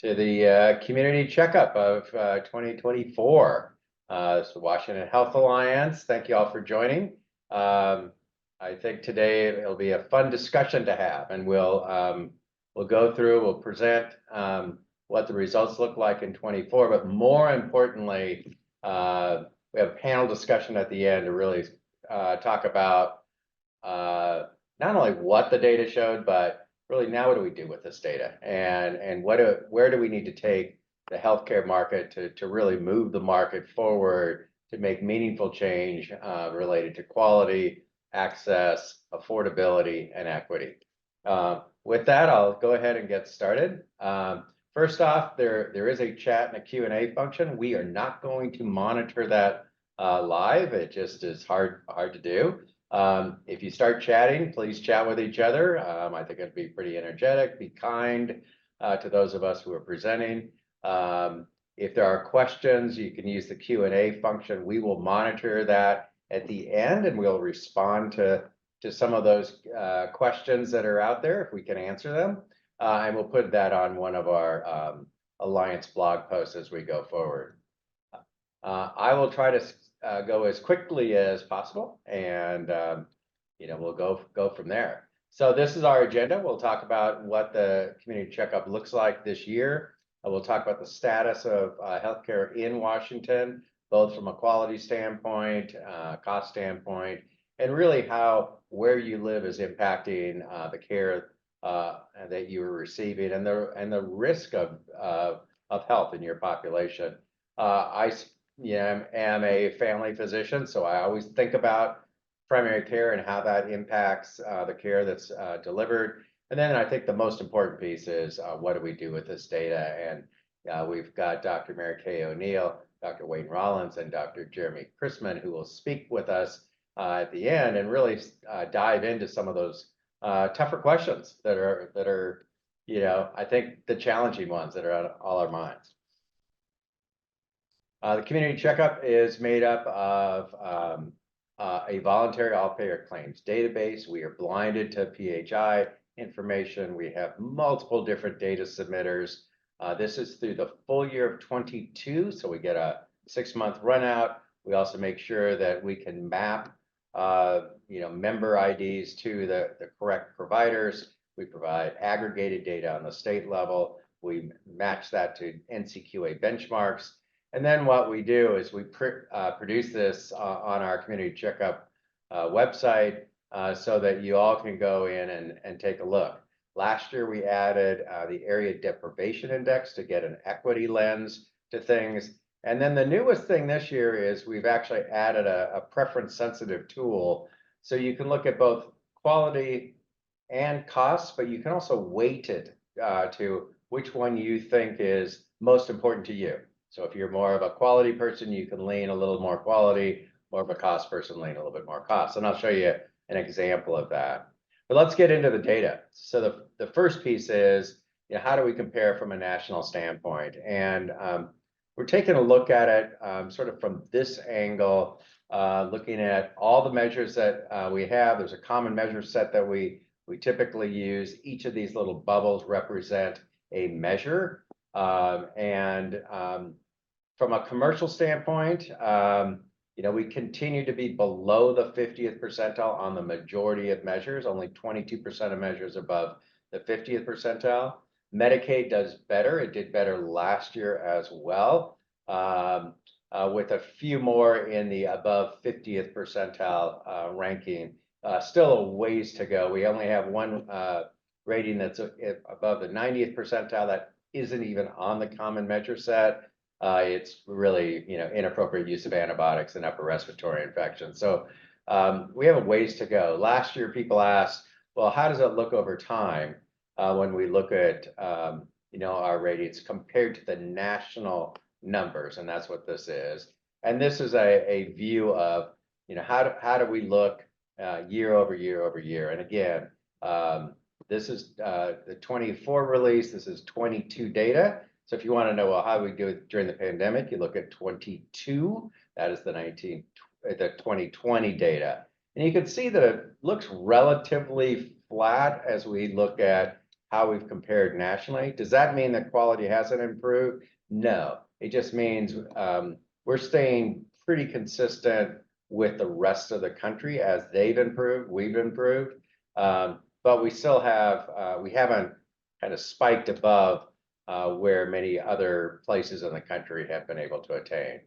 to the community checkup of 2024. This is the Washington Health Alliance. Thank you all for joining. I think today it'll be a fun discussion to have, and we'll go through, we'll present what the results look like in 24, but more importantly, we have a panel discussion at the end to really talk about not only what the data showed, but really now what do we do with this data, and where do we need to take the healthcare market to really move the market forward to make meaningful change related to quality, access, affordability, and equity. With that, I'll go ahead and get started. First off, there is a chat and a Q&A function. We are not going to monitor that live. It just is hard to do. If you start chatting, please chat with each other. I think it'd be pretty energetic. Be kind to those of us who are presenting. If there are questions, you can use the Q&A function. We will monitor that at the end, and we'll respond to some of those questions that are out there if we can answer them. And we'll put that on one of our Alliance blog posts as we go forward. I will try to go as quickly as possible, and we'll go from there. So this is our agenda. We'll talk about what the community checkup looks like this year. We'll talk about the status of healthcare in Washington, both from a quality standpoint, cost standpoint, and really how where you live is impacting the care that you are receiving and the risk of health in your population. I am a family physician, so I always think about primary care and how that impacts the care that's delivered. And then I think the most important piece is what do we do with this data? And we've got Dr. Mary Kay O'Neill, Dr. Wayne Rollins, and Dr. Jeremy Chrisman, who will speak with us at the end and really dive into some of those tougher questions that are I think the challenging ones that are on all our minds. The community checkup is made up of a voluntary all-payer claims database. We are blinded to PHI information. We have multiple different data submitters. This is through the full year of 22, so we get a 6-month run out. We also make sure that we can map member IDs to the correct providers. We provide aggregated data on the state level. We match that to NCQA benchmarks. And then what we do is we produce this on our community checkup website so that you all can go in and take a look. Last year, we added the area deprivation index to get an equity lens to things. And then the newest thing this year is we've actually added a preference sensitive tool. So you can look at both quality and costs, but you can also weight it to which one you think is most important to you. So if you're more of a quality person, you can lean a little more quality, more of a cost person, lean a little bit more cost. And I'll show you an example of that. But let's get into the data. So the first piece is, how do we compare from a national standpoint? And we're taking a look at it sort of from this angle, looking at all the measures that we have. There's a common measure set that we typically use. Each of these little bubbles represent a measure. From a commercial standpoint, we continue to be below the 50th percentile on the majority of measures, only 22% of measures above the 50th percentile. Medicaid does better. It did better last year as well, with a few more in the above 50th percentile ranking. Still a ways to go. We only have one rating that's above the 90th percentile that isn't even on the common measure set. It's really, inappropriate use of antibiotics and upper respiratory infections. So we have a ways to go. Last year, people asked, well, how does it look over time when we look at, our ratings compared to the national numbers? And that's what this is. And this is a view of, how do we look year over year over year? And again, this is the 24 release. This is 22 data. So if you want to know, well, how do we do it during the pandemic, you look at 22. That is the 2020 data. And you can see that it looks relatively flat as we look at how we've compared nationally. Does that mean that quality hasn't improved? No, it just means we're staying pretty consistent with the rest of the country. As they've improved, we've improved. But we still have, we haven't kind of spiked above where many other places in the country have been able to attain.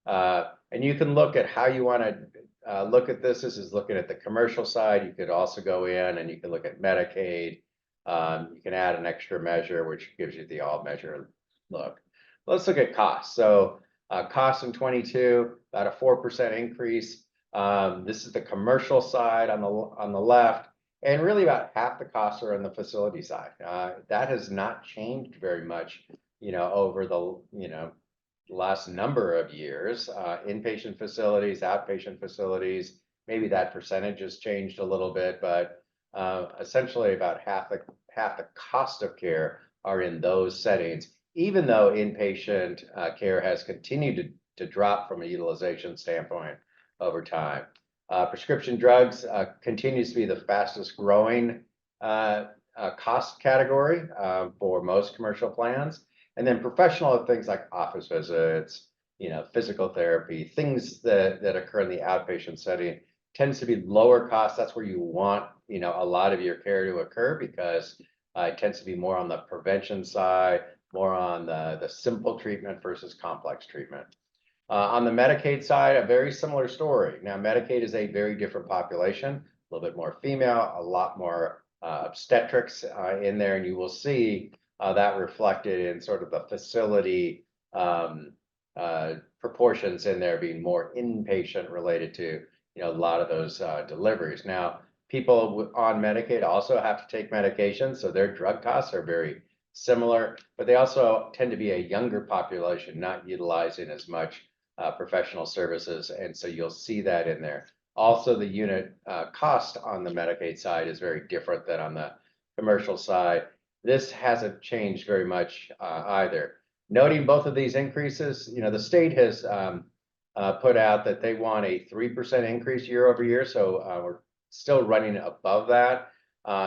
And you can look at how you want to look at this. This is looking at the commercial side. You could also go in and you can look at Medicaid. You can add an extra measure, which gives you the all measure look. Let's look at costs. So costs in 22, about a 4% increase. This is the commercial side on the left, and really about half the costs are on the facility side. That has not changed very much, over the last number of years. Inpatient facilities, outpatient facilities, maybe that percentage has changed a little bit, but essentially about half the cost of care are in those settings, even though inpatient care has continued to drop from a utilization standpoint over time. Prescription drugs continues to be the fastest growing cost category for most commercial plans. And then professional things like office visits, physical therapy, things that occur in the outpatient setting tends to be lower cost. That's where you want, a lot of your care to occur, because it tends to be more on the prevention side, more on the simple treatment versus complex treatment. On the Medicaid side, a very similar story. Now, Medicaid is a very different population, a little bit more female, a lot more obstetrics in there, and you will see that reflected in sort of the facility proportions in there being more inpatient related to, a lot of those deliveries. Now, people on Medicaid also have to take medication, so their drug costs are very similar, but they also tend to be a younger population, not utilizing as much professional services, and so you'll see that in there. Also, the unit cost on the Medicaid side is very different than on the commercial side. This hasn't changed very much either. Noting both of these increases, the state has put out that they want a 3% increase year over year, so we're still running above that.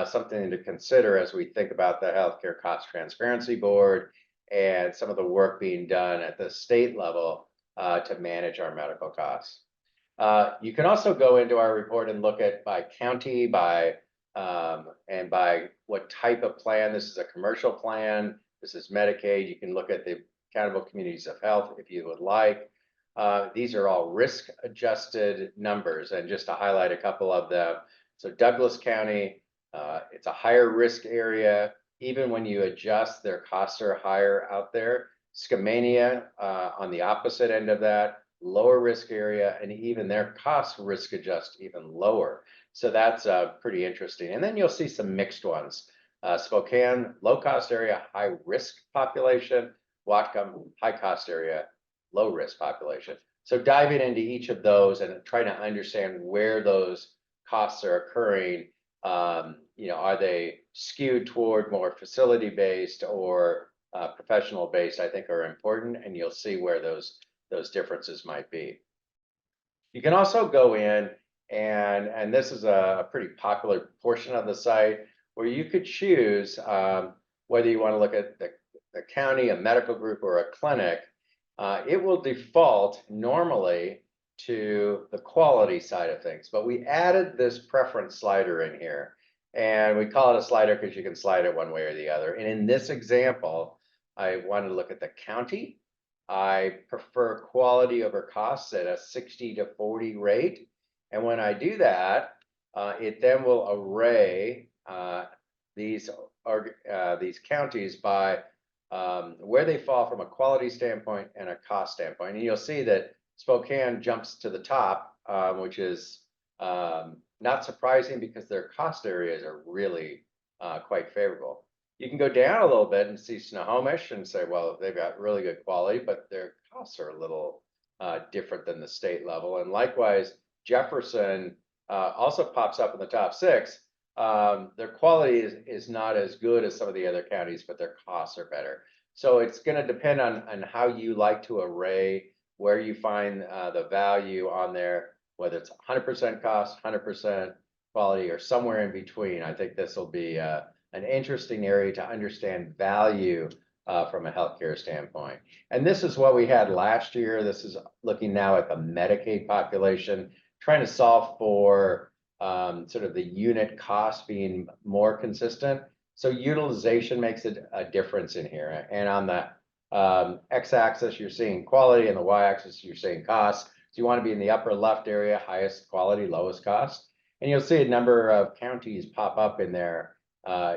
Something to consider as we think about the Healthcare Cost Transparency Board and some of the work being done at the state level to manage our medical costs. You can also go into our report and look at by county, and by what type of plan. This is a commercial plan. This is Medicaid. You can look at the accountable communities of health if you would like. These are all risk-adjusted numbers, and just to highlight a couple of them. So Douglas County, it's a higher risk area. Even when you adjust, their costs are higher out there. Skamania, on the opposite end of that, lower risk area, and even their costs risk adjust even lower. So that's pretty interesting. And then you'll see some mixed ones. Spokane, low cost area, high risk population. Whatcom, high cost area, low risk population. So diving into each of those and trying to understand where those costs are occurring. Are they skewed toward more facility based or professional based, I think are important, and you'll see where those differences might be. You can also go in and this is a pretty popular portion of the site where you could choose whether you want to look at the county, a medical group, or a clinic. It will default normally to the quality side of things, but we added this preference slider in here, and we call it a slider because you can slide it one way or the other. And in this example, I wanted to look at the county. I prefer quality over costs at a 60-40 rate. And when I do that, it then will array these counties by where they fall from a quality standpoint and a cost standpoint. And you'll see that Spokane jumps to the top, which is not surprising because their cost areas are really quite favorable. You can go down a little bit and see Snohomish and say, well, they've got really good quality, but their costs are a little different than the state level. And likewise, Jefferson also pops up in the top 6. Their quality is not as good as some of the other counties, but their costs are better. So it's going to depend on how you like to array, where you find the value on there, whether it's 100% cost, 100% quality, or somewhere in between. I think this will be an interesting area to understand value from a healthcare standpoint. And this is what we had last year. This is looking now at the Medicaid population, trying to solve for sort of the unit cost being more consistent. So utilization makes a difference in here. And on the x-axis, you're seeing quality, and the y-axis, you're seeing cost. So you want to be in the upper left area, highest quality, lowest cost. And you'll see a number of counties pop up in there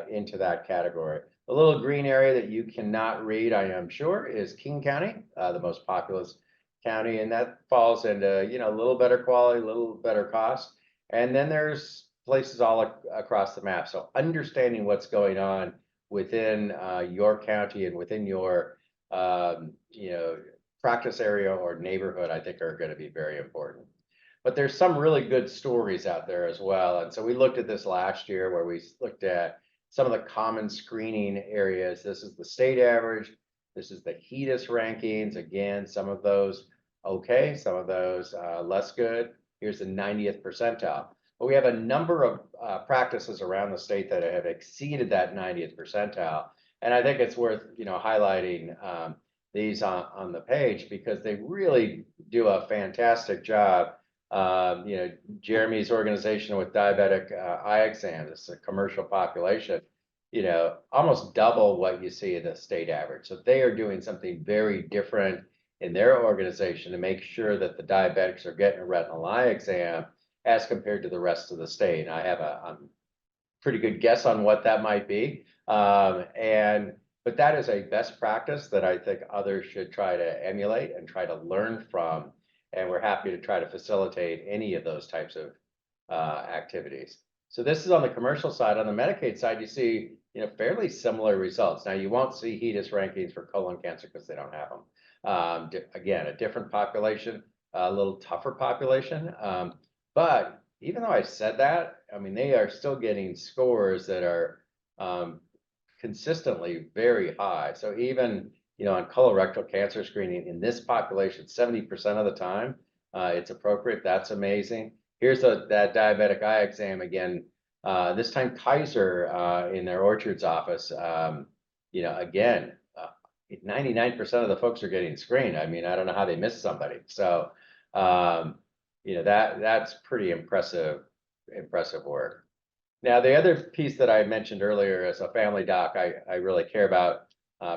into that category. The little green area that you cannot read, I am sure, is King County, the most populous county, and that falls into, a little better quality, a little better cost. And then there's places all across the map. So understanding what's going on within your county and within your practice area or neighborhood, I think are going to be very important. But there's some really good stories out there as well. And so we looked at this last year where we looked at some of the common screening areas. This is the state average. This is the HEDIS rankings. Again, some of those okay, some of those less good. Here's the 90th percentile. But we have a number of practices around the state that have exceeded that 90th percentile. And I think it's worth highlighting these on the page because they really do a fantastic job. Jeremy's organization with diabetic eye exams, it's a commercial population, almost double what you see in the state average. So they are doing something very different in their organization to make sure that the diabetics are getting a retinal eye exam as compared to the rest of the state. And I have a pretty good guess on what that might be. But that is a best practice that I think others should try to emulate and try to learn from. And we're happy to try to facilitate any of those types of activities. So this is on the commercial side. On the Medicaid side, you see fairly similar results. Now, you won't see HEDIS rankings for colon cancer because they don't have them. Again, a different population, a little tougher population. But even though I said that, I mean, they are still getting scores that are consistently very high. So even on colorectal cancer screening in this population, 70% of the time, it's appropriate. That's amazing. Here's that diabetic eye exam again. This time Kaiser in their Orchards office. Again, 99% of the folks are getting screened. I mean, I don't know how they missed somebody. So, that's pretty impressive work. Now, the other piece that I mentioned earlier as a family doc, I really care about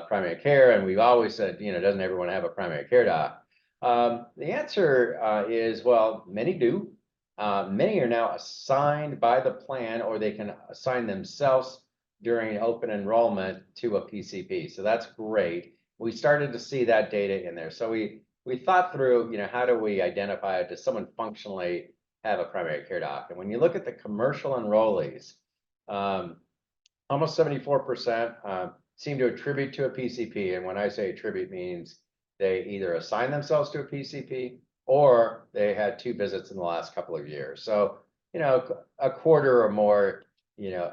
primary care, and we've always said, doesn't everyone have a primary care doc? The answer is, well, many do. Many are now assigned by the plan, or they can assign themselves during open enrollment to a PCP. So that's great. We started to see that data in there. So we thought through, how do we identify it? Does someone functionally have a primary care doc? And when you look at the commercial enrollees, almost 74% seem to attribute to a PCP. And when I say attribute, means they either assign themselves to a PCP or they had 2 visits in the last couple of years. So, a quarter or more,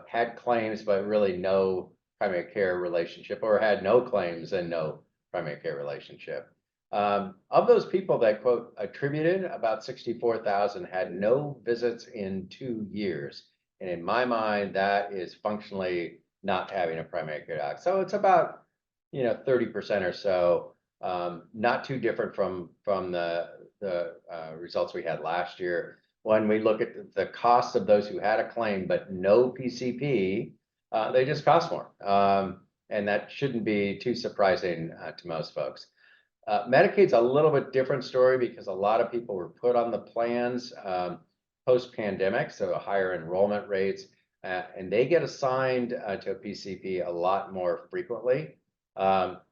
had claims, but really no primary care relationship, or had no claims and no primary care relationship. Of those people that quote attributed, about 64,000 had no visits in 2 years. And in my mind, that is functionally not having a primary care doc. So it's about, 30% or so, not too different from the results we had last year. When we look at the cost of those who had a claim but no PCP, they just cost more. And that shouldn't be too surprising to most folks. Medicaid's a little bit different story because a lot of people were put on the plans post-pandemic, so higher enrollment rates, and they get assigned to a PCP a lot more frequently.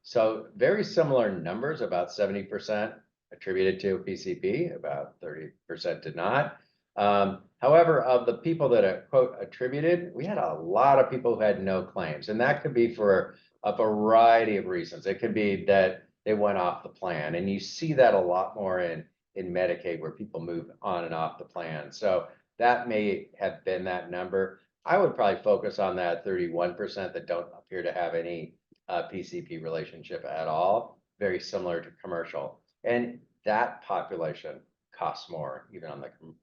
So very similar numbers, about 70% attributed to a PCP, about 30% did not. However, of the people that are quote attributed, we had a lot of people who had no claims, and that could be for a variety of reasons. It could be that they went off the plan, and you see that a lot more in Medicaid where people move on and off the plan. So that may have been that number. I would probably focus on that 31% that don't appear to have any PCP relationship at all, very similar to commercial. And that population costs more, even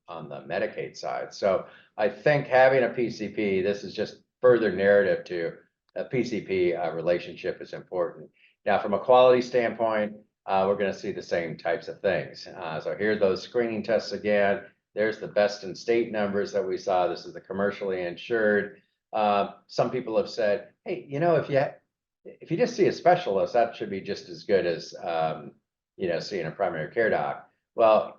on the Medicaid side. So I think having a PCP, this is just further narrative to a PCP relationship is important. Now, from a quality standpoint, we're going to see the same types of things. So here are those screening tests again. There's the best in state numbers that we saw. This is the commercially insured. Some people have said, hey, if you just see a specialist, that should be just as good as seeing a primary care doc. Well,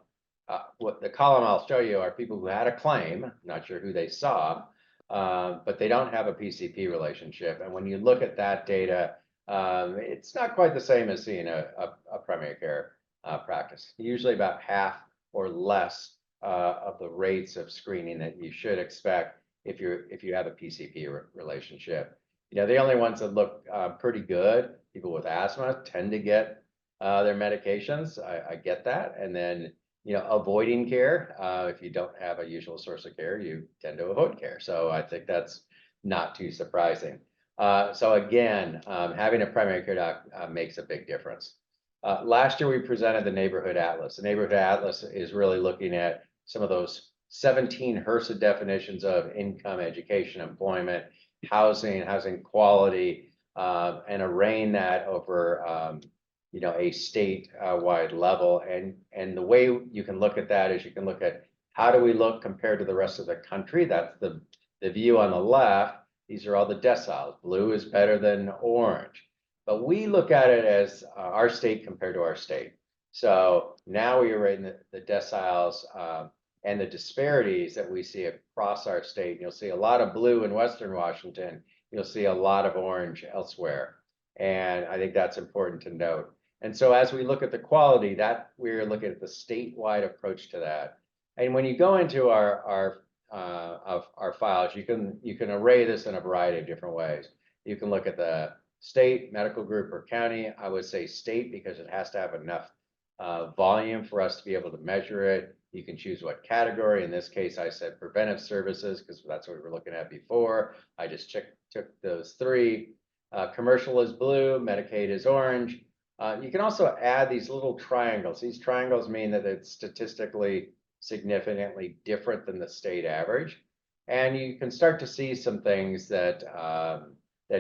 what the column I'll show you are people who had a claim, not sure who they saw, but they don't have a PCP relationship. And when you look at that data, it's not quite the same as seeing a primary care practice. Usually about half or less of the rates of screening that you should expect if you have a PCP relationship. The only ones that look pretty good, people with asthma tend to get their medications. I get that. And then, avoiding care, if you don't have a usual source of care, you tend to avoid care. So I think that's not too surprising. So again, having a primary care doc makes a big difference. Last year, we presented the Neighborhood Atlas. The Neighborhood Atlas is really looking at some of those 17 HRSA definitions of income, education, employment, housing quality, and arraying that over a state-wide level. And the way you can look at that is you can look at how do we look compared to the rest of the country. That's the view on the left. These are all the deciles. Blue is better than orange. But we look at it as our state compared to our state. So now we are rating the deciles and the disparities that we see across our state. You'll see a lot of blue in Western Washington. You'll see a lot of orange elsewhere. And I think that's important to note. And so as we look at the quality, that we're looking at the statewide approach to that. And when you go into our files, you can array this in a variety of different ways. You can look at the state, medical group, or county. I would say state because it has to have enough volume for us to be able to measure it. You can choose what category. In this case, I said preventive services because that's what we were looking at before. I just took those three. Commercial is blue, Medicaid is orange. You can also add these little triangles. These triangles mean that it's statistically significantly different than the state average. And you can start to see some things that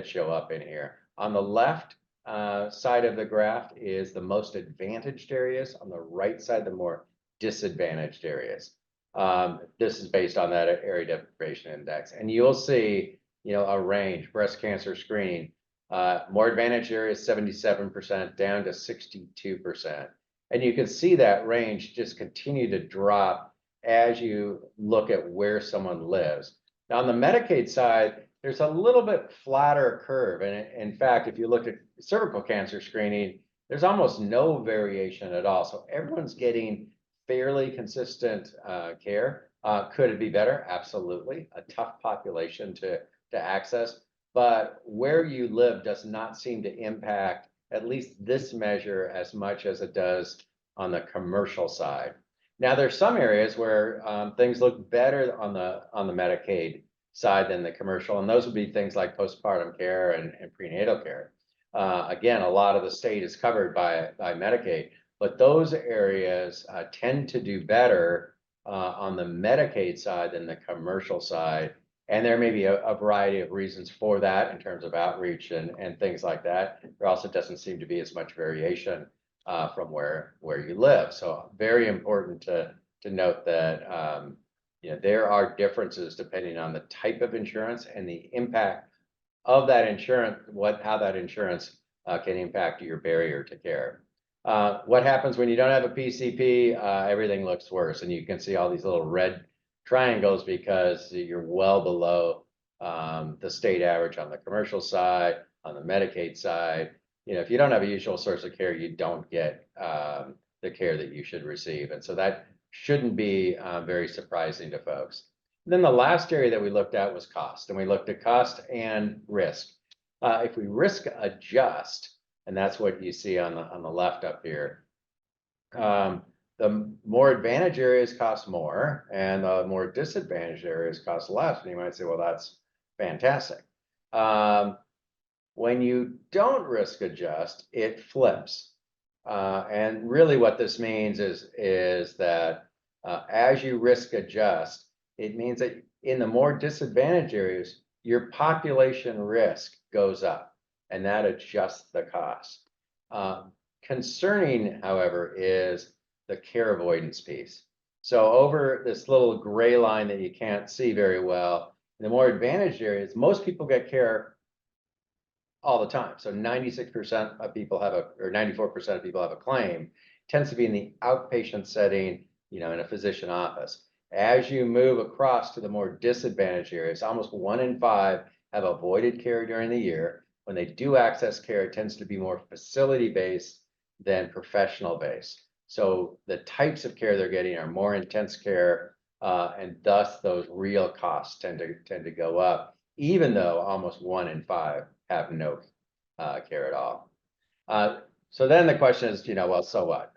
show up in here. On the left side of the graph is the most advantaged areas. On the right side, the more disadvantaged areas. This is based on that area deprivation index. And you'll see, a range, breast cancer screening, more advantaged areas, 77% down to 62%. And you can see that range just continue to drop as you look at where someone lives. Now, on the Medicaid side, there's a little bit flatter curve. And in fact, if you look at cervical cancer screening, there's almost no variation at all. So everyone's getting fairly consistent care. Could it be better? Absolutely. A tough population to access. But where you live does not seem to impact at least this measure as much as it does on the commercial side. Now, there's some areas where things look better on the Medicaid side than the commercial, and those would be things like postpartum care and prenatal care. Again, a lot of the state is covered by Medicaid, but those areas tend to do better on the Medicaid side than the commercial side. And there may be a variety of reasons for that in terms of outreach and things like that. There also doesn't seem to be as much variation from where you live. So very important to note that there are differences depending on the type of insurance and the impact of that insurance, how that insurance can impact your barrier to care. What happens when you don't have a PCP? Everything looks worse, and you can see all these little red triangles because you're well below the state average on the commercial side, on the Medicaid side. If you don't have a usual source of care, you don't get the care that you should receive. And so that shouldn't be very surprising to folks. And then the last area that we looked at was cost, and we looked at cost and risk. If we risk adjust, and that's what you see on the left up here, the more advantaged areas cost more, and the more disadvantaged areas cost less. And you might say, well, that's fantastic. When you don't risk adjust, it flips. And really what this means is that as you risk adjust, it means that in the more disadvantaged areas, your population risk goes up, and that adjusts the cost. Concerning, however, is the care avoidance piece. So over this little gray line that you can't see very well, in the more advantaged areas, most people get care all the time. So 96% of people have or 94% of people have a claim. Tends to be in the outpatient setting, in a physician office. As you move across to the more disadvantaged areas, almost 1 in 5 have avoided care during the year. When they do access care, it tends to be more facility-based than professional-based. So the types of care they're getting are more intense care, and thus those real costs tend to go up, even though almost 1 in 5 have no care at all. So then the question is, well, so what?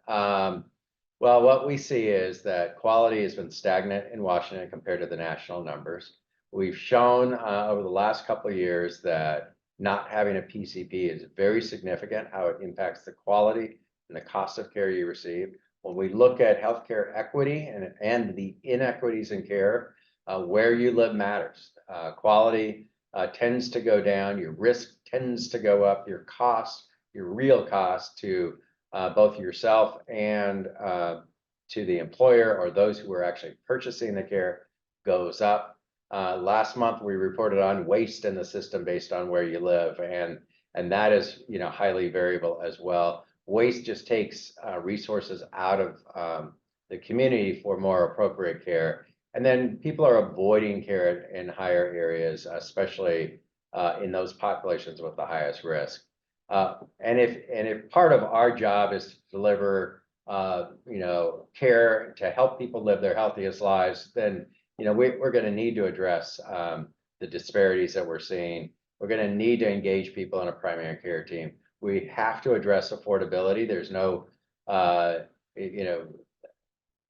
Well, what we see is that quality has been stagnant in Washington compared to the national numbers. We've shown over the last couple of years that not having a PCP is very significant, how it impacts the quality and the cost of care you receive. When we look at healthcare equity and the inequities in care, where you live matters. Quality tends to go down, your risk tends to go up, your cost, your real cost to both yourself and to the employer or those who are actually purchasing the care goes up. Last month we reported on waste in the system based on where you live, and that is highly variable as well. Waste just takes resources out of the community for more appropriate care. And then people are avoiding care in higher areas, especially in those populations with the highest risk. And if part of our job is to deliver, care to help people live their healthiest lives, then we're going to need to address the disparities that we're seeing. We're going to need to engage people in a primary care team. We have to address affordability. There's no,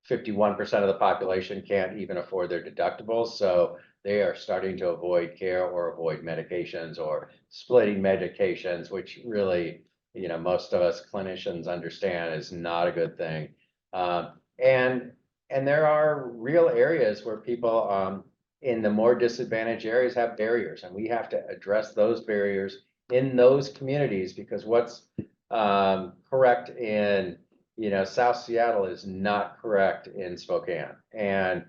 51% of the population can't even afford their deductibles, so they are starting to avoid care or avoid medications or splitting medications, which really, most of us clinicians understand is not a good thing. And there are real areas where people in the more disadvantaged areas have barriers, and we have to address those barriers in those communities, because what's correct in South Seattle is not correct in Spokane, and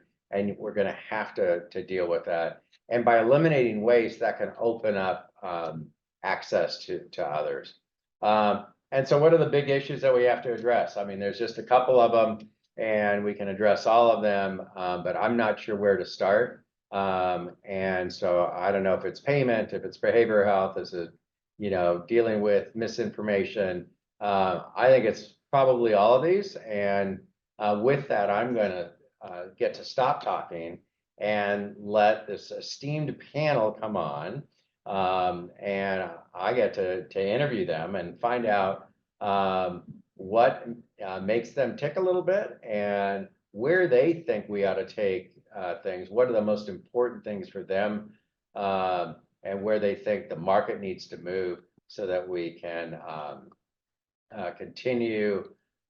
we're going to have to deal with that. And by eliminating waste, that can open up access to others. And so what are the big issues that we have to address? I mean, there's just a couple of them, and we can address all of them, but I'm not sure where to start. And so I don't know if it's payment, if it's behavioral health, is it, dealing with misinformation. I think it's probably all of these. And with that, I'm going to get to stop talking and let this esteemed panel come on. And I get to interview them and find out what makes them tick a little bit and where they think we ought to take things. What are the most important things for them, and where they think the market needs to move so that we can continue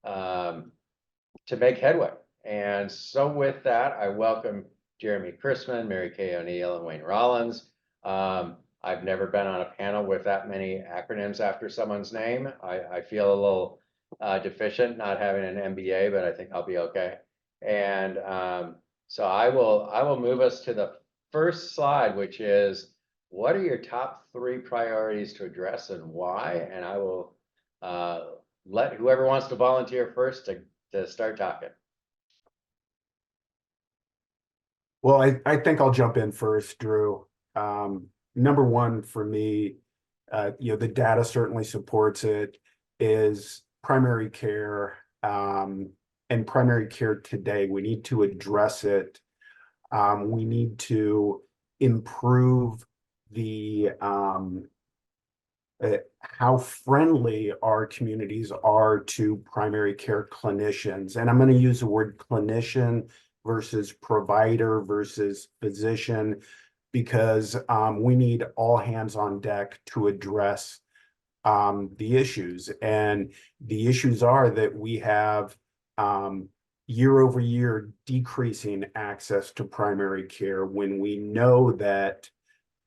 to make headway. And so with that, I welcome Jeremy Chrisman, Mary Kay O'Neill, and Wayne Rollins. I've never been on a panel with that many acronyms after someone's name. I feel a little deficient not having an MBA, but I think I'll be okay. And so I will move us to the first slide, which is, what are your top 3 priorities to address and why? And I will let whoever wants to volunteer first to start talking. Well, I think I'll jump in first, Drew. Number one for me, the data certainly supports it, is primary care, and primary care today. We need to address it. We need to improve the how friendly our communities are to primary care clinicians. And I'm going to use the word clinician versus provider versus physician, because we need all hands on deck to address the issues. And the issues are that we have year over year decreasing access to primary care, when we know that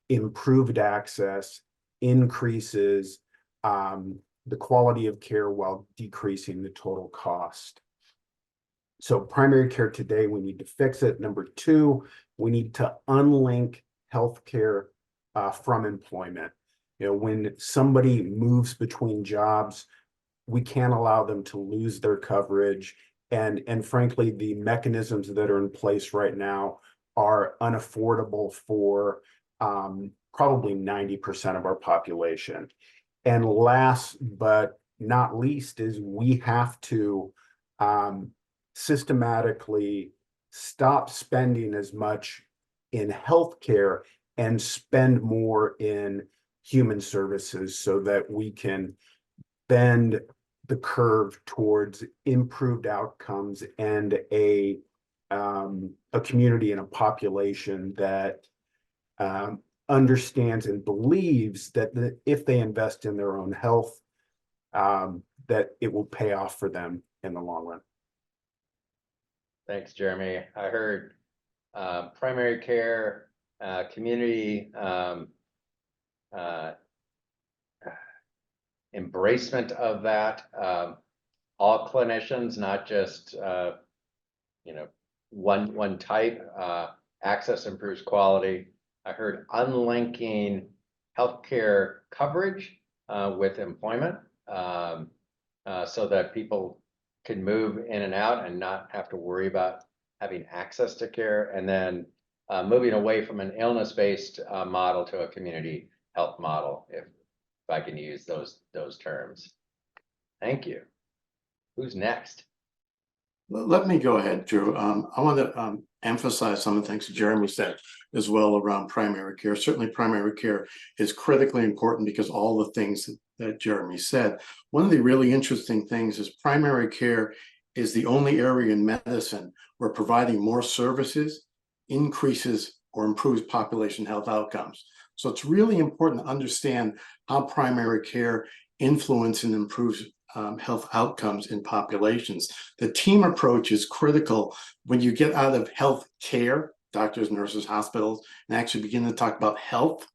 improved access, increases the quality of care while decreasing the total cost. So primary care today, we need to fix it. Number two, we need to unlink healthcare from employment. When somebody moves between jobs, we can't allow them to lose their coverage. And frankly, the mechanisms that are in place right now are unaffordable for probably 90% of our population. And last but not least is we have to systematically stop spending as much in healthcare and spend more in human services so that we can bend the curve towards improved outcomes and a community and a population that understands and believes that if they invest in their own health, that it will pay off for them in the long run. Thanks, Jeremy. I heard primary care, community embracement of that, all clinicians, not just one type. Access improves quality. I heard unlinking healthcare coverage with employment, so that people can move in and out and not have to worry about having access to care, and then moving away from an illness-based model to a community health model, if I can use those terms. Thank you. Who's next? Let me go ahead, Drew. I want to emphasize some of the things Jeremy said as well around primary care. Certainly primary care is critically important because all the things that Jeremy said. One of the really interesting things is primary care is the only area in medicine where providing more services increases or improves population health outcomes. So it's really important to understand how primary care influences and improves health outcomes in populations. The team approach is critical when you get out of health care, doctors, nurses, hospitals, and actually begin to talk about health.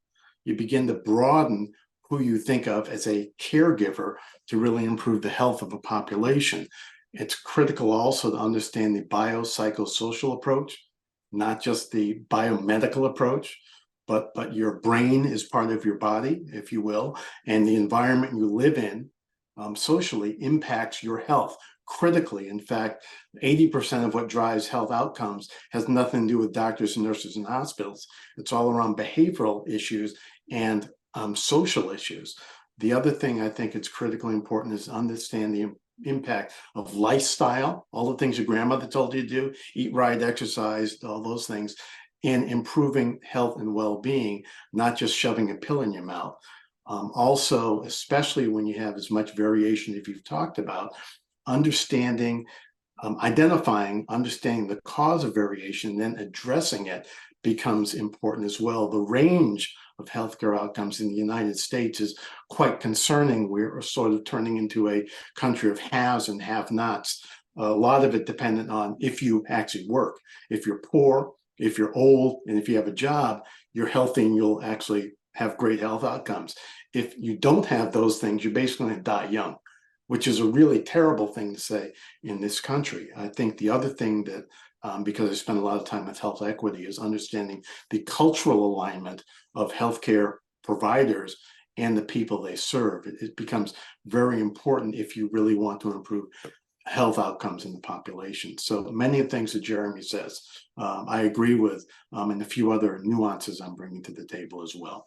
You begin to broaden who you think of as a caregiver to really improve the health of a population. It's critical also to understand the biopsychosocial approach, not just the biomedical approach, but your brain is part of your body, if you will, and the environment you live in socially impacts your health critically. In fact, 80% of what drives health outcomes has nothing to do with doctors and nurses and hospitals. It's all around behavioral issues and social issues. The other thing I think it's critically important is to understand the impact of lifestyle, all the things your grandmother told you to do, eat right, exercise, all those things, in improving health and well-being, not just shoving a pill in your mouth. Also, especially when you have as much variation as you've talked about, understanding, understanding the cause of variation, then addressing it becomes important as well. The range of healthcare outcomes in the United States is quite concerning. We're sort of turning into a country of haves and have-nots. A lot of it dependent on if you actually work. If you're poor, if you're old, and if you have a job, you're healthy and you'll actually have great health outcomes. If you don't have those things, you're basically going to die young, which is a really terrible thing to say in this country. I think the other thing that, because I spend a lot of time with health equity, is understanding the cultural alignment of healthcare providers and the people they serve. It becomes very important if you really want to improve health outcomes in the population. So many of the things that Jeremy says, I agree with, and a few other nuances I'm bringing to the table as well.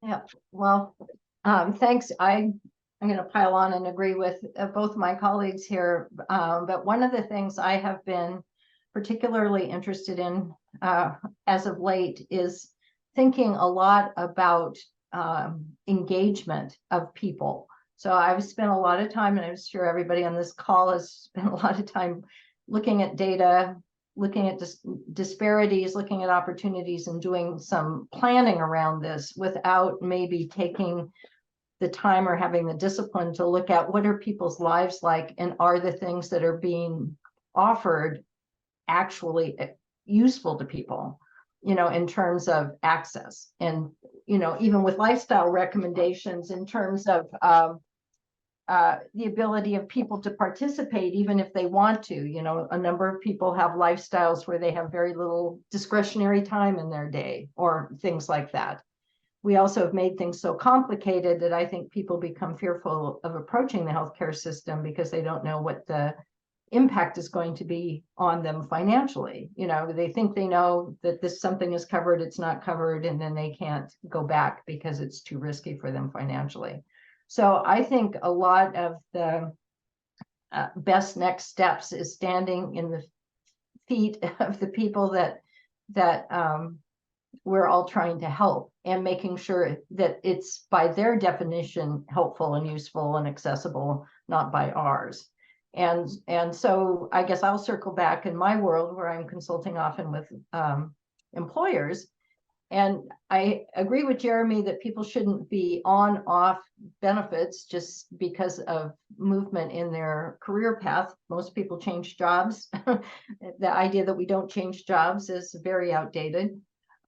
Yeah, well, thanks. I'm going to pile on and agree with both my colleagues here. But one of the things I have been particularly interested in as of late is thinking a lot about engagement of people. So I've spent a lot of time, and I'm sure everybody on this call has spent a lot of time looking at data, looking at disparities, looking at opportunities, and doing some planning around this without maybe taking the time or having the discipline to look at what are people's lives like, and are the things that are being offered actually useful to people. in terms of access, and, even with lifestyle recommendations in terms of the ability of people to participate, even if they want to. A number of people have lifestyles where they have very little discretionary time in their day, or things like that. We also have made things so complicated that I think people become fearful of approaching the healthcare system because they don't know what the impact is going to be on them financially. They think they know that something is covered, it's not covered, and then they can't go back because it's too risky for them financially. So I think a lot of the best next steps is standing in the feet of the people that we're all trying to help, and making sure that it's by their definition helpful and useful and accessible, not by ours. And so I guess I'll circle back in my world where I'm consulting often with employers. And I agree with Jeremy that people shouldn't be on-off benefits just because of movement in their career path. Most people change jobs. The idea that we don't change jobs is very outdated.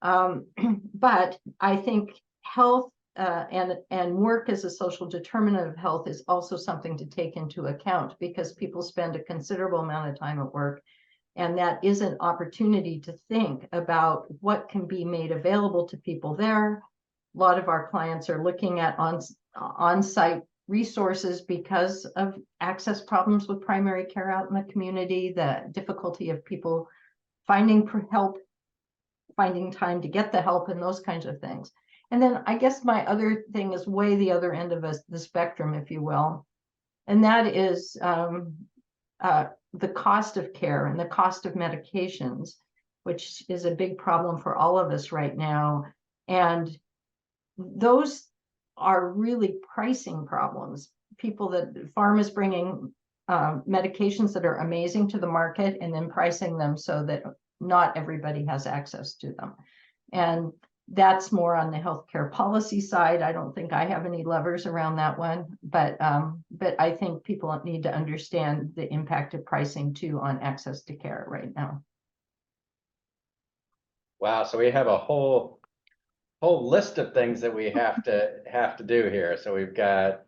But I think health and work as a social determinant of health is also something to take into account, because people spend a considerable amount of time at work. And that is an opportunity to think about what can be made available to people there. A lot of our clients are looking at on-site resources because of access problems with primary care out in the community, the difficulty of people finding help, finding time to get the help, and those kinds of things. And then I guess my other thing is way the other end of the spectrum, if you will, and that is the cost of care and the cost of medications, which is a big problem for all of us right now. And those are really pricing problems. Pharma's bringing medications that are amazing to the market and then pricing them so that not everybody has access to them. And that's more on the healthcare policy side. I don't think I have any levers around that one, but I think people need to understand the impact of pricing too on access to care right now. Wow, so we have a whole list of things that we have to do here. So we've got,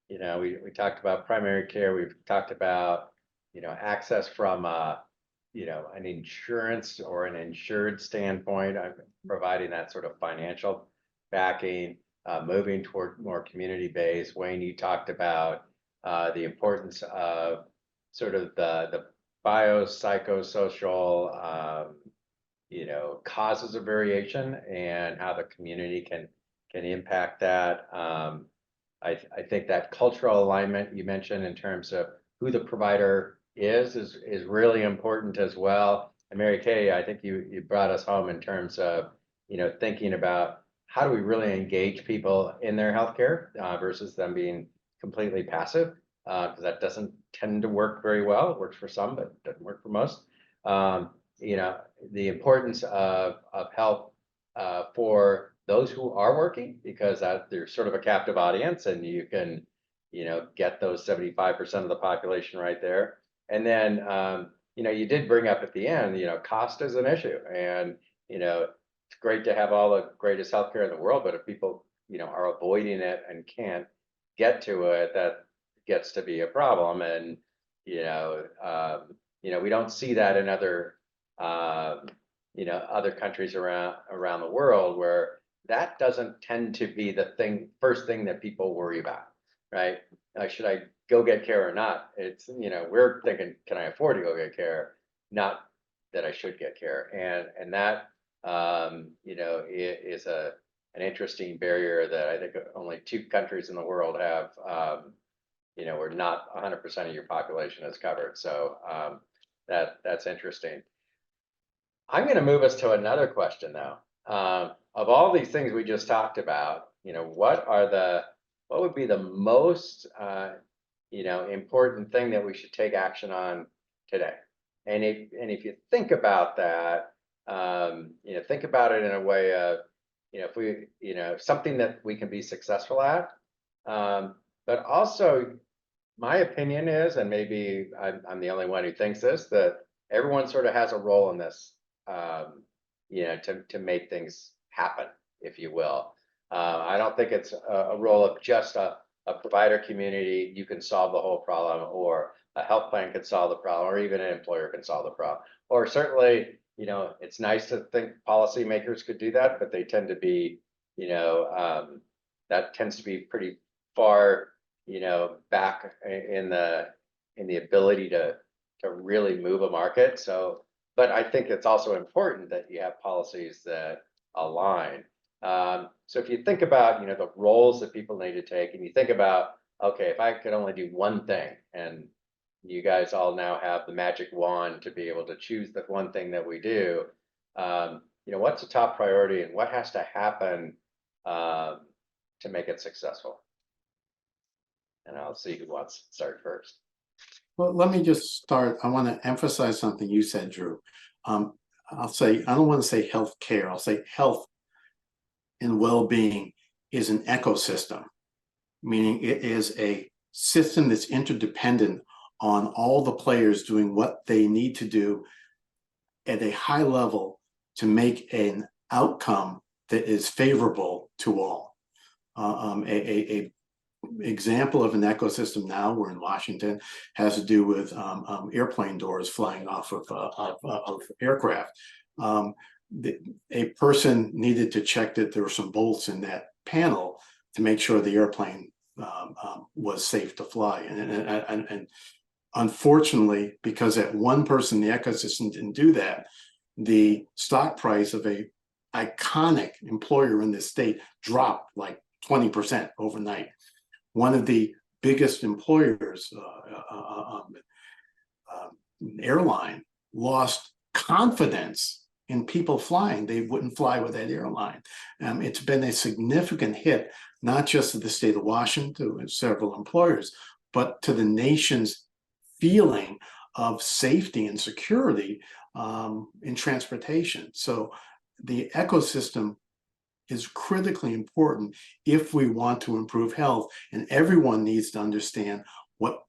we talked about primary care, we've talked about, access from an insurance or an insured standpoint. I'm providing that sort of financial backing, moving toward more community-based. Wayne, you talked about the importance of sort of the biopsychosocial, causes of variation and how the community can impact that. I think that cultural alignment you mentioned in terms of who the provider is really important as well. And Mary Kay, I think you brought us home in terms of, thinking about how do we really engage people in their healthcare versus them being completely passive, because that doesn't tend to work very well. It works for some, but doesn't work for most. The importance of help for those who are working, because there's sort of a captive audience, and you can, get those 75% of the population right there. And then, you did bring up at the end, cost is an issue, and, it's great to have all the greatest healthcare in the world, but if people, are avoiding it and can't get to it, that gets to be a problem. And, we don't see that in other, other countries around the world, where that doesn't tend to be the first thing that people worry about, right? Should I go get care or not? It's, we're thinking, can I afford to go get care? Not that I should get care. And that, is an interesting barrier that I think only 2 countries in the world have, where not 100% of your population is covered. So that's interesting. I'm going to move us to another question though. Of all these things we just talked about, what would be the most, important thing that we should take action on today? And if you think about that, think about it in a way of, if we, something that we can be successful at, but also my opinion is, and maybe I'm the only one who thinks this, that everyone sort of has a role in this, to make things happen, if you will. I don't think it's a role of just a provider community, you can solve the whole problem, or a health plan can solve the problem, or even an employer can solve the problem. Or certainly, it's nice to think policymakers could do that, but they tend to be, that tends to be pretty far, back in the ability to really move a market. So, but I think it's also important that you have policies that align. So if you think about, the roles that people need to take, and you think about, okay, if I could only do one thing, and you guys all now have the magic wand to be able to choose the one thing that we do, what's the top priority and what has to happen to make it successful? And I'll see who wants to start first. Well, let me just start. I want to emphasize something you said, Drew. I'll say, I don't want to say health care. I'll say health and well-being is an ecosystem, meaning it is a system that's interdependent on all the players doing what they need to do at a high level to make an outcome that is favorable to all. A example of an ecosystem now, we're in Washington, has to do with airplane doors flying off of aircraft. A person needed to check that there were some bolts in that panel to make sure the airplane was safe to fly. And unfortunately, because that one person in the ecosystem didn't do that, the stock price of a iconic employer in this state dropped like 20% overnight. One of the biggest employers, airline, lost confidence in people flying. They wouldn't fly with that airline. It's been a significant hit, not just to the state of Washington and several employers, but to the nation's feeling of safety and security in transportation. So the ecosystem is critically important if we want to improve health, and everyone needs to understand what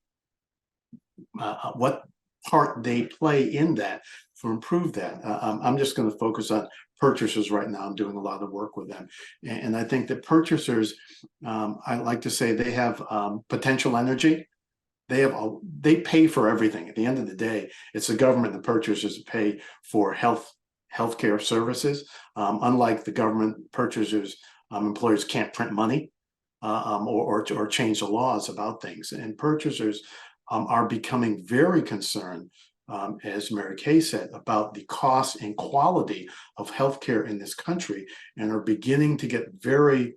part they play in that to improve that. I'm just going to focus on purchasers right now. I'm doing a lot of work with them, and I think that purchasers, I like to say, they have potential energy. They pay for everything. At the end of the day, it's the government and the purchasers that pay for healthcare services. Unlike the government, purchasers, employers can't print money or change the laws about things. And purchasers are becoming very concerned, as Mary Kay said, about the cost and quality of healthcare in this country, and are beginning to get very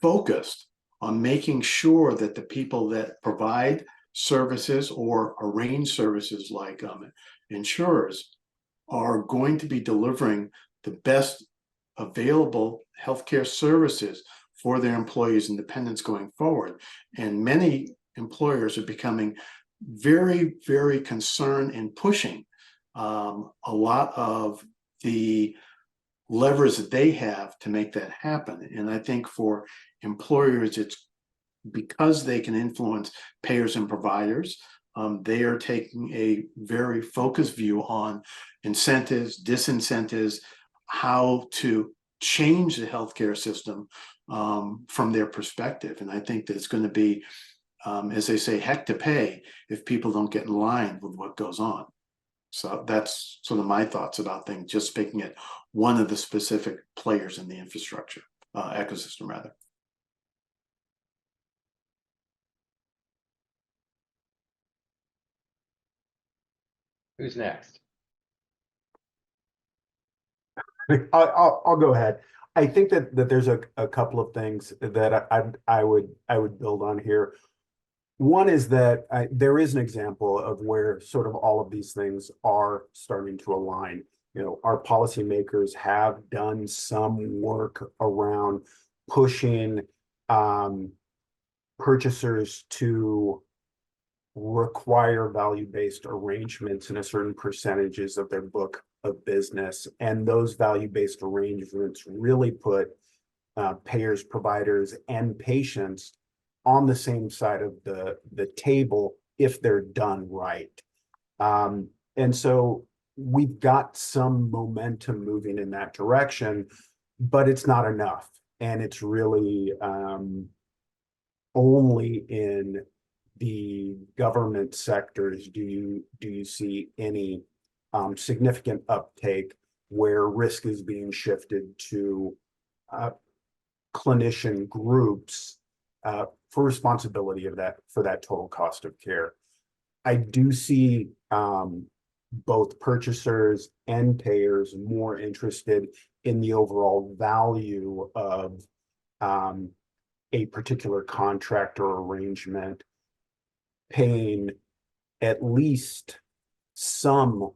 focused on making sure that the people that provide services or arrange services like insurers are going to be delivering the best available healthcare services for their employees and dependents going forward. And many employers are becoming very, very concerned and pushing a lot of the levers that they have to make that happen. And I think for employers, it's because they can influence payers and providers. They are taking a very focused view on incentives, disincentives, how to change the healthcare system from their perspective. And I think that it's going to be, as they say, heck to pay if people don't get in line with what goes on. So that's sort of my thoughts about things, just speaking at one of the specific players in the infrastructure ecosystem, rather. Who's next? I'll go ahead. I think that there's a couple of things that I would build on here. One is that there is an example of where sort of all of these things are starting to align. Our policymakers have done some work around pushing purchasers to require value-based arrangements in a certain percentages of their book of business. And those value-based arrangements really put payers, providers, and patients on the same side of the table if they're done right. And so we've got some momentum moving in that direction, but it's not enough. And it's really only in the government sectors do you see any significant uptake where risk is being shifted to clinician groups for responsibility of that for that total cost of care. I do see both purchasers and payers more interested in the overall value of a particular contract or arrangement, paying at least some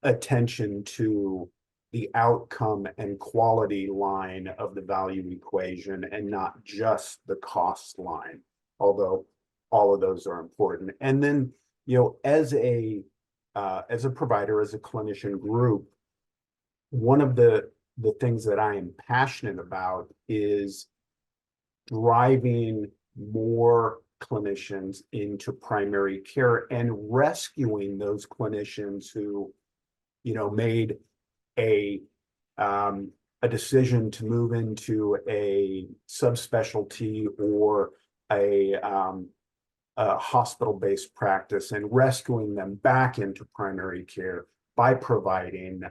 attention to the outcome and quality line of the value equation and not just the cost line, although all of those are important. And then, you know, as a provider, as a clinician group, one of the things that I am passionate about is driving more clinicians into primary care and rescuing those clinicians who, you know, made a decision to move into a subspecialty or a hospital-based practice, and rescuing them back into primary care by providing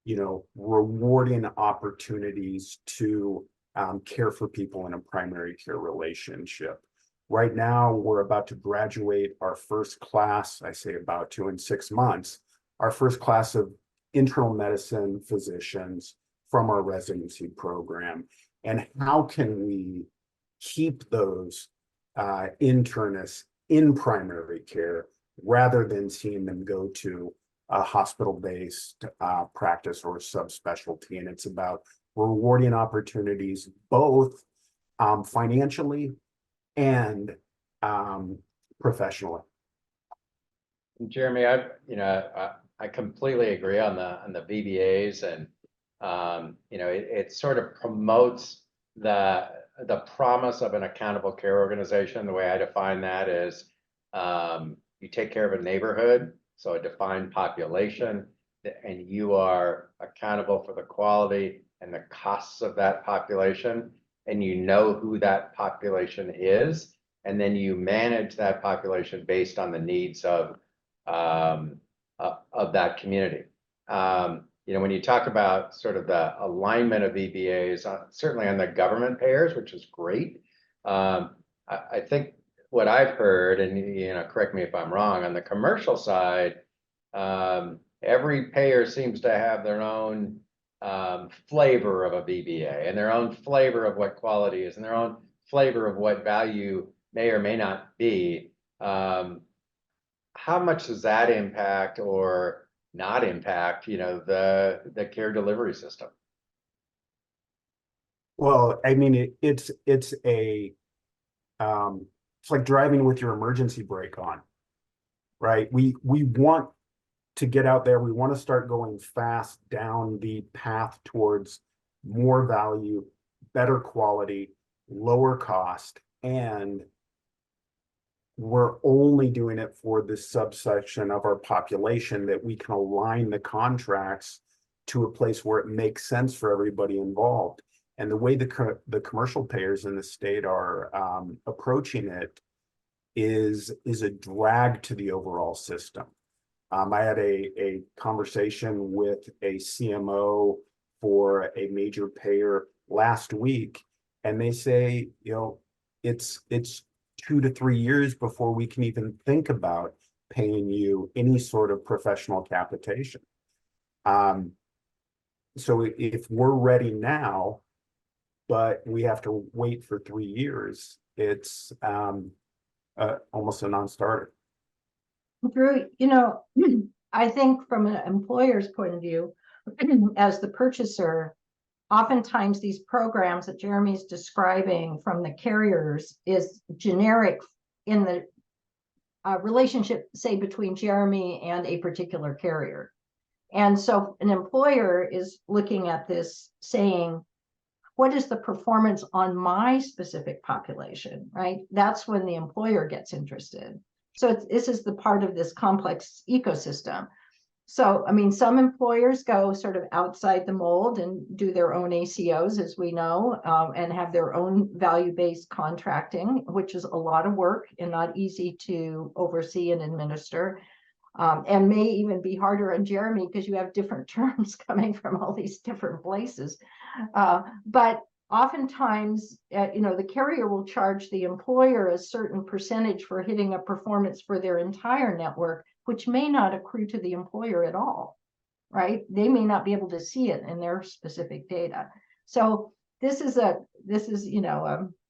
you know, rewarding opportunities to care for people in a primary care relationship. Right now, we're about to graduate our first class, I say about to, in 6 months, our first class of internal medicine physicians from our residency program. And how can we keep those internists in primary care rather than seeing them go to a hospital-based practice or subspecialty? And it's about rewarding opportunities both financially and professionally. Jeremy, I completely agree on the VBAs, and you know, it sort of promotes the promise of an accountable care organization. The way I define that is you take care of a neighborhood, so a defined population, and you are accountable for the quality and the costs of that population, and you know who that population is, and then you manage that population based on the needs of that community. You know, when you talk about sort of the alignment of VBAs, certainly on the government payers, which is great. I think what I've heard, and you know, correct me if I'm wrong, on the commercial side, every payer seems to have their own flavor of a VBA, and their own flavor of what quality is, and their own flavor of what value may or may not be. How much does that impact or not impact, you know, the care delivery system? Well, I mean, it's like driving with your emergency brake on, right? We want to get out there. We want to start going fast down the path towards more value, better quality, lower cost, and we're only doing it for this subsection of our population that we can align the contracts to a place where it makes sense for everybody involved. And the way the commercial payers in the state are approaching it is a drag to the overall system. I had a conversation with a CMO for a major payer last week, and they say, you know, it's 2 to 3 years before we can even think about paying you any sort of professional capitation. So if we're ready now, but we have to wait for 3 years, it's almost a non-starter. Drew, you know, I think from an employer's point of view, as the purchaser, oftentimes these programs that Jeremy's describing from the carriers is generic in the relationship, say, between Jeremy and a particular carrier. And so an employer is looking at this saying, what is the performance on my specific population, right? That's when the employer gets interested. So this is the part of this complex ecosystem. So, I mean, some employers go sort of outside the mold and do their own ACOs, as we know, and have their own value-based contracting, which is a lot of work and not easy to oversee and administer. And may even be harder on Jeremy because you have different terms coming from all these different places. But oftentimes, the carrier will charge the employer a certain percentage for hitting a performance for their entire network, which may not accrue to the employer at all, right? They may not be able to see it in their specific data. So this is a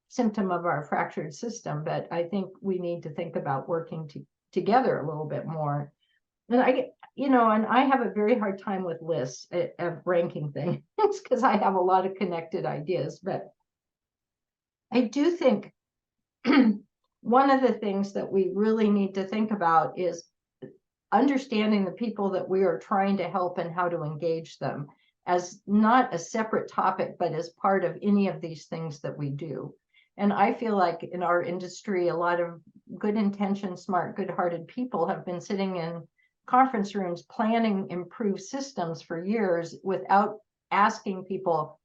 symptom of our fractured system, but I think we need to think about working together a little bit more. And I have a very hard time with lists of ranking things because I have a lot of connected ideas, but I do think one of the things that we really need to think about is understanding the people that we are trying to help and how to engage them as not a separate topic, but as part of any of these things that we do. And I feel like in our industry, a lot of good intentioned, smart, good-hearted people have been sitting in conference rooms planning improved systems for years without asking people,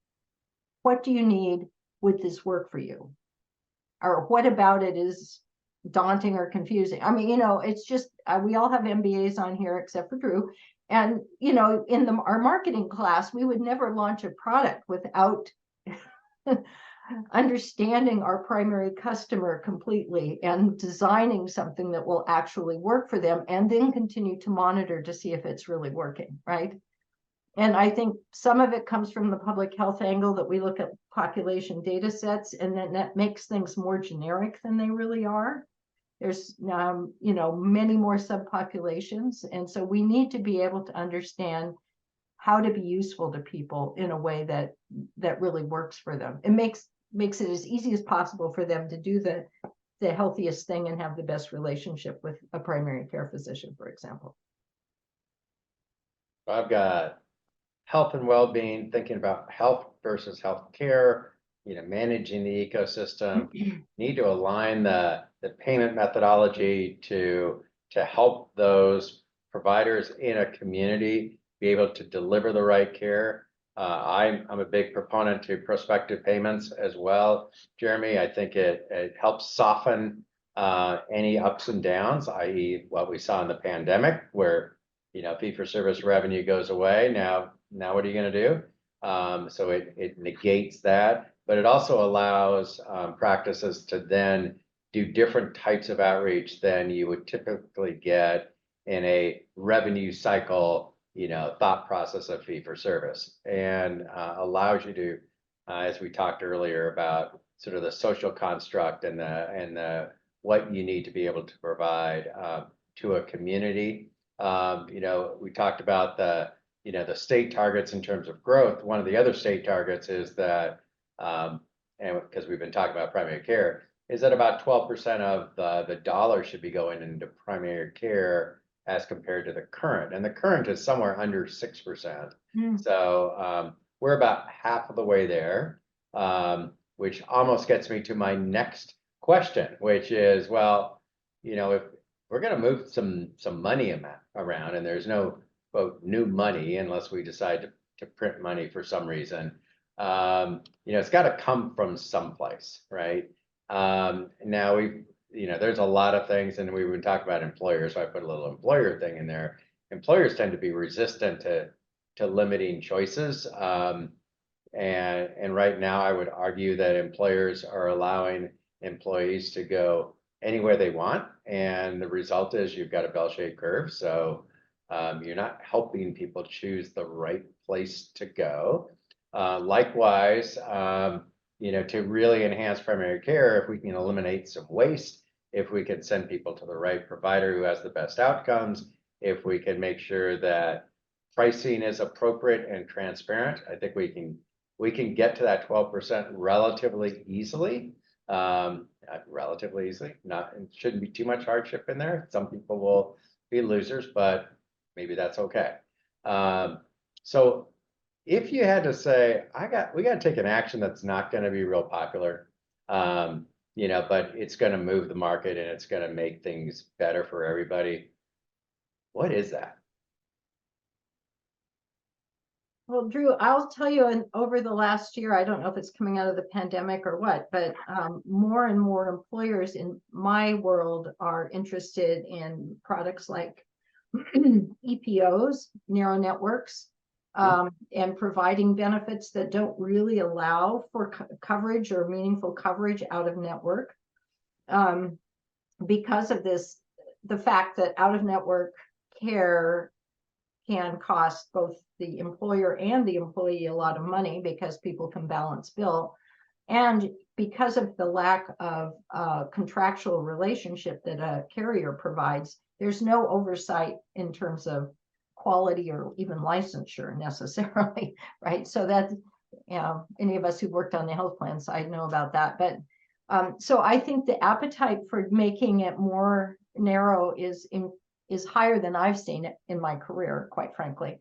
what do you need? Would this work for you? Or what about it is daunting or confusing? I mean, it's just, we all have MBAs on here except for Drew. And, in our marketing class, we would never launch a product without understanding our primary customer completely and designing something that will actually work for them, and then continue to monitor to see if it's really working, right? And I think some of it comes from the public health angle that we look at population data sets, and then that makes things more generic than they really are. There's many more subpopulations, and so we need to be able to understand how to be useful to people in a way that really works for them. It makes it as easy as possible for them to do the healthiest thing and have the best relationship with a primary care physician, for example. I've got health and well-being, thinking about health versus healthcare, managing the ecosystem, need to align the payment methodology to help those providers in a community be able to deliver the right care. I'm a big proponent to prospective payments as well, Jeremy. I think it helps soften any ups and downs, i.e. what we saw in the pandemic, where fee-for-service revenue goes away. Now what are you going to do? So it negates that, but it also allows practices to then do different types of outreach than you would typically get in a revenue cycle, thought process of fee-for-service, and allows you to, as we talked earlier about sort of the social construct and the what you need to be able to provide to a community. We talked about the state targets in terms of growth. One of the other state targets is that, and because we've been talking about primary care, is that about 12% of the dollar should be going into primary care as compared to the current. And the current is somewhere under 6%. So we're about half of the way there, which almost gets me to my next question, which is, well, if we're going to move some money around, and there's no quote new money unless we decide to print money for some reason, it's got to come from someplace, right? Now there's a lot of things, and we've been talking about employers, so I put a little employer thing in there. Employers tend to be resistant to limiting choices, and right now I would argue that employers are allowing employees to go anywhere they want, and the result is you've got a bell-shaped curve. So you're not helping people choose the right place to go. Likewise, to really enhance primary care, if we can eliminate some waste, if we can send people to the right provider who has the best outcomes, if we can make sure that pricing is appropriate and transparent, I think we can get to that 12% relatively easily. Relatively easily, it shouldn't be too much hardship in there. Some people will be losers, but maybe that's okay. So if you had to say, we got to take an action that's not going to be real popular, but it's gonna move the market and it's gonna make things better for everybody. What is that? Well, Drew, I'll tell you, over the last year, I don't know if it's coming out of the pandemic or what, but more and more employers in my world are interested in products like EPOs, narrow networks, and providing benefits that don't really allow for coverage or meaningful coverage out of network. Because of this, the fact that out of network care can cost both the employer and the employee a lot of money because people can balance bill. And because of the lack of contractual relationship that a carrier provides, there's no oversight in terms of quality or even licensure necessarily, right? So that, any of us who worked on the health plan side know about that. But so I think the appetite for making it more narrow is higher than I've seen it in my career, quite frankly.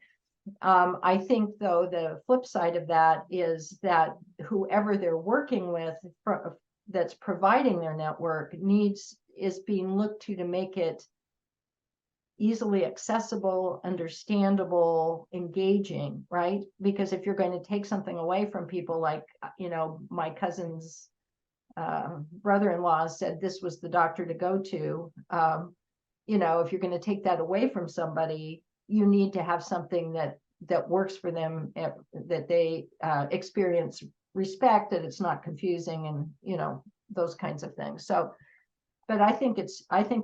I think, though, the flip side of that is that whoever they're working with that's providing their network is being looked to make it easily accessible, understandable, engaging, right? Because if you're going to take something away from people, like, my cousin's brother-in-law said this was the doctor to go to, if you're going to take that away from somebody, you need to have something that works for them, that they experience respect, that it's not confusing, and those kinds of things. So, but I think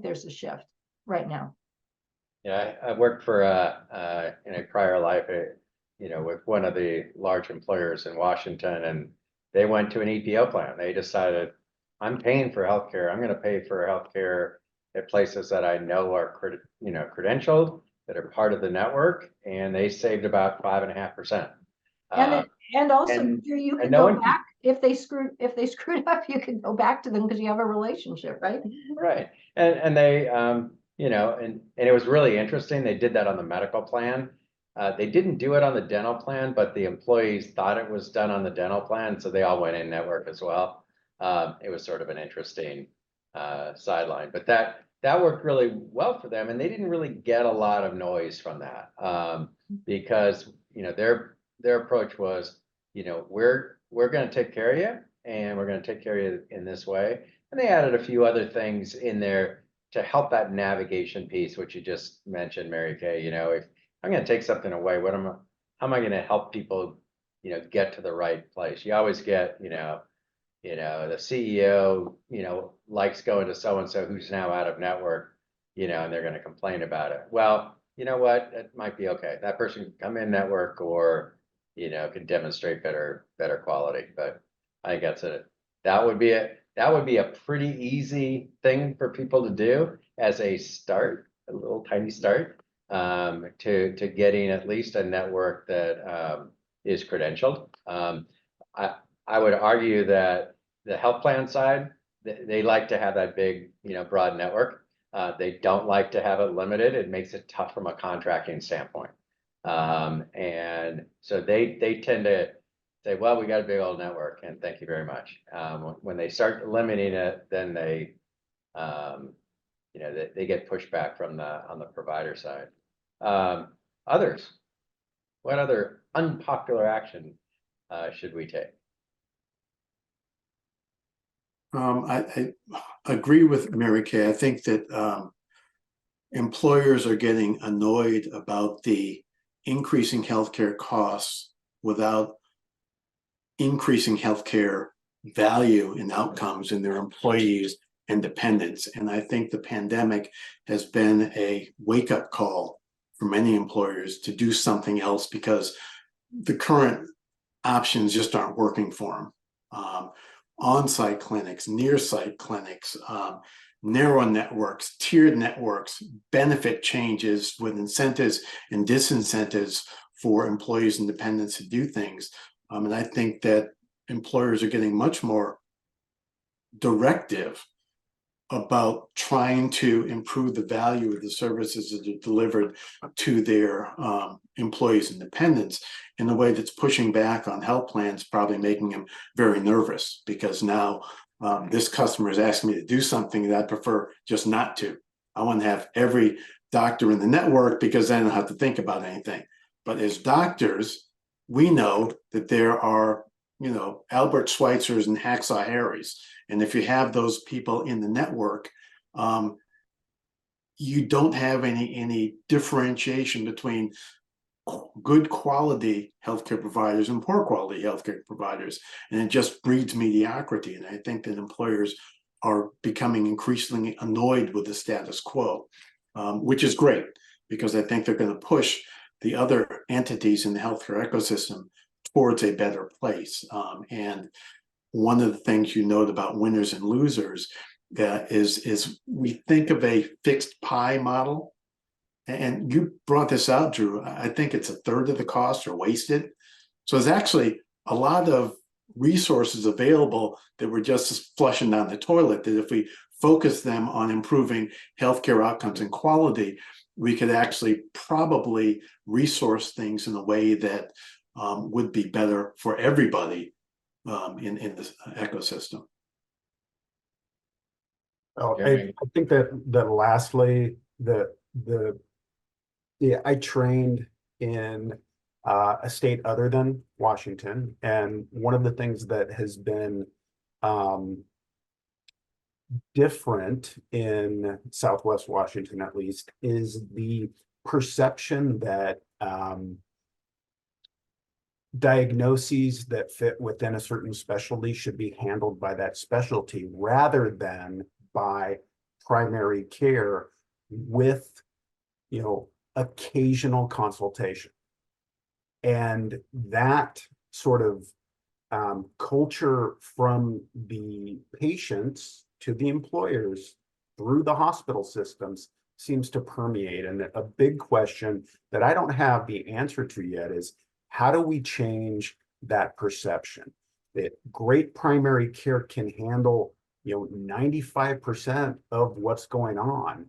there's a shift right now. Yeah, I worked for in a prior life, with one of the large employers in Washington, and they went to an EPO plan. They decided, I'm paying for healthcare. I'm going to pay for healthcare at places that I know are credentialed, that are part of the network, and they saved about 5.5%. And also, you can go back if they screwed up. You can go back to them because you have a relationship, right? Right, and they and it was really interesting. They did that on the medical plan. They didn't do it on the dental plan, but the employees thought it was done on the dental plan, so they all went in network as well. It was sort of an interesting sideline, but that worked really well for them, and they didn't really get a lot of noise from that, because their approach was, we're going to take care of you, and we're going to take care of you in this way. And they added a few other things in there to help that navigation piece, which you just mentioned, Mary Kay. If I'm going to take something away, how am I going to help people, get to the right place? You always get, the CEO, likes going to so-and-so who's now out of network, and they're going to complain about it. Well, you know what? It might be okay. That person can come in network, or, can demonstrate better quality. But I think that would be a pretty easy thing for people to do as a start, a little tiny start, to getting at least a network that is credentialed. I would argue that the health plan side, they like to have that big, broad network. They don't like to have it limited. It makes it tough from a contracting standpoint. And so they tend to say, well, we got a big old network, and thank you very much. When they start limiting it, then they get pushback on the provider side. Others, what other unpopular action should we take? I agree with Mary Kay. I think that employers are getting annoyed about the increasing healthcare costs without increasing healthcare value and outcomes in their employees and dependents. And I think the pandemic has been a wake-up call for many employers to do something else, because the current options just aren't working for them. On-site clinics, near-site clinics, narrow networks, tiered networks, benefit changes with incentives and disincentives for employees and dependents to do things. And I think that employers are getting much more directive about trying to improve the value of the services that are delivered to their employees and dependents in a way that's pushing back on health plans, probably making them very nervous, because now this customer is asking me to do something that I prefer just not to. I want to have every doctor in the network because then I don't have to think about anything. But as doctors, we know that there are, Albert Schweitzers and Hacksaw Harrys. And if you have those people in the network, you don't have any differentiation between good quality healthcare providers and poor quality healthcare providers. And it just breeds mediocrity. And I think that employers are becoming increasingly annoyed with the status quo, which is great, because I think they're going to push the other entities in the healthcare ecosystem towards a better place. And one of the things you note about winners and losers is we think of a fixed pie model. And you brought this out, Drew. I think it's a third of the cost or wasted. So there's actually a lot of resources available that we're just flushing down the toilet, that if we focus them on improving healthcare outcomes and quality, we could actually probably resource things in a way that would be better for everybody in this ecosystem. Oh, I think that lastly, I trained in a state other than Washington, and one of the things that has been different in Southwest Washington, at least, is the perception that diagnoses that fit within a certain specialty should be handled by that specialty rather than by primary care with, occasional consultation. And that sort of culture from the patients to the employers through the hospital systems seems to permeate. And a big question that I don't have the answer to yet is, how do we change that perception that great primary care can handle 95% of what's going on,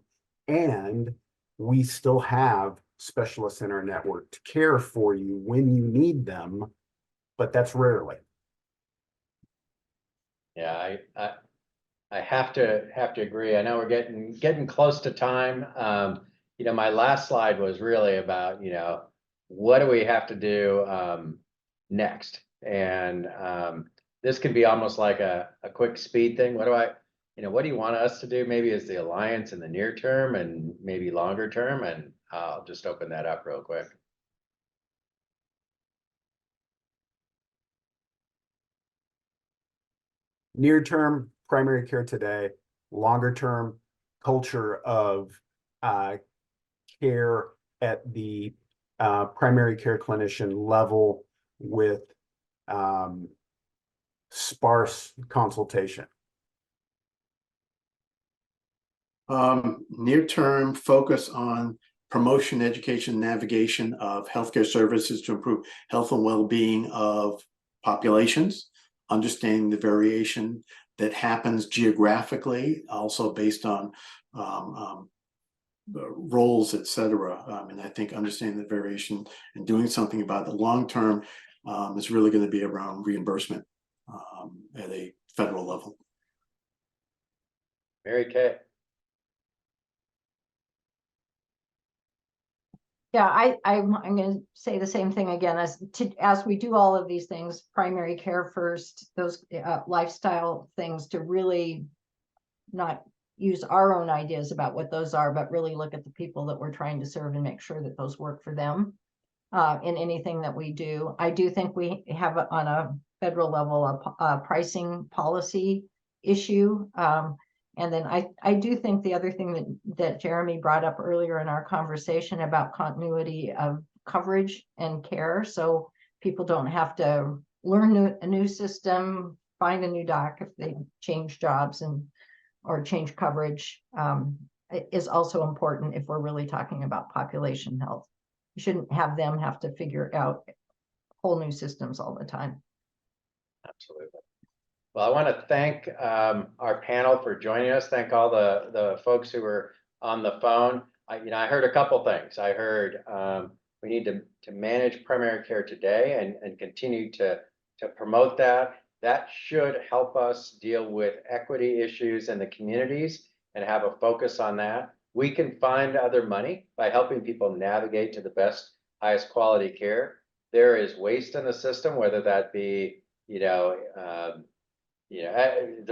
and we still have specialists in our network to care for you when you need them, but that's rarely. Yeah, I have to agree. I know we're getting close to time. My last slide was really about, what do we have to do next? And this could be almost like a quick speed thing. What do you want us to do maybe as the Alliance in the near term and maybe longer term? And I'll just open that up real quick. Near term, primary care today. Longer term, culture of care at the primary care clinician level with sparse consultation. Near term, focus on promotion, education, navigation of healthcare services to improve health and well-being of populations, understanding the variation that happens geographically, also based on roles, et cetera. And I think understanding the variation and doing something about the long term is really going to be around reimbursement at a federal level. Mary Kay. Yeah, I'm going to say the same thing again. As we do all of these things, primary care first, those lifestyle things, to really not use our own ideas about what those are, but really look at the people that we're trying to serve and make sure that those work for them in anything that we do. I do think we have on a federal level a pricing policy issue. And then I do think the other thing that Jeremy brought up earlier in our conversation about continuity of coverage and care, so people don't have to learn a new system, find a new doc if they change jobs or change coverage, is also important if we're really talking about population health. You shouldn't have them have to figure out whole new systems all the time. Absolutely. Well, I want to thank our panel for joining us. Thank all the folks who were on the phone. I heard a couple things. I heard we need to manage primary care today and continue to promote that. that should help us deal with equity issues in the communities and have a focus on that. We can find other money by helping people navigate to the best, highest quality care. There is waste in the system, whether that be, the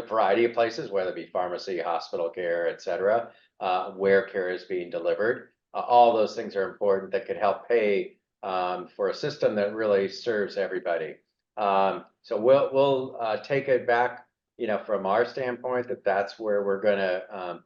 variety of places, whether it be pharmacy, hospital care, et cetera, where care is being delivered. All those things are important that could help pay for a system that really serves everybody. So we'll take it back, from our standpoint, that's where we're gonna,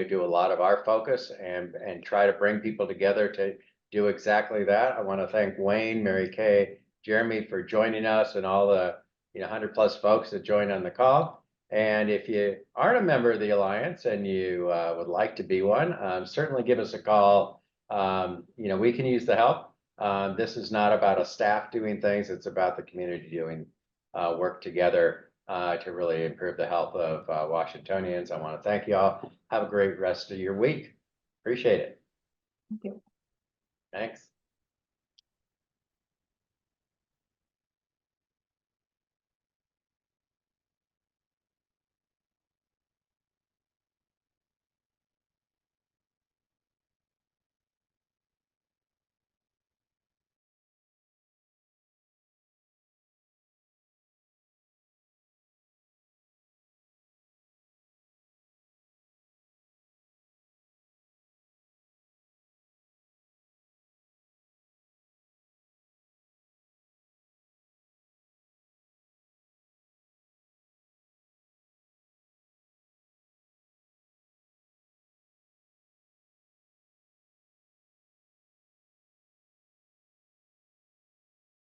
do a lot of our focus and try to bring people together to do exactly that. I want to thank Wayne, Mary Kay, Jeremy for joining us, and all the 100+ folks that joined on the call. And if you aren't a member of the Alliance and you would like to be one, certainly give us a call. We can use the help. This is not about a staff doing things, it's about the community doing work together to really improve the health of Washingtonians. I want to thank you all. Have a great rest of your week. Appreciate it. Thank you. Thanks.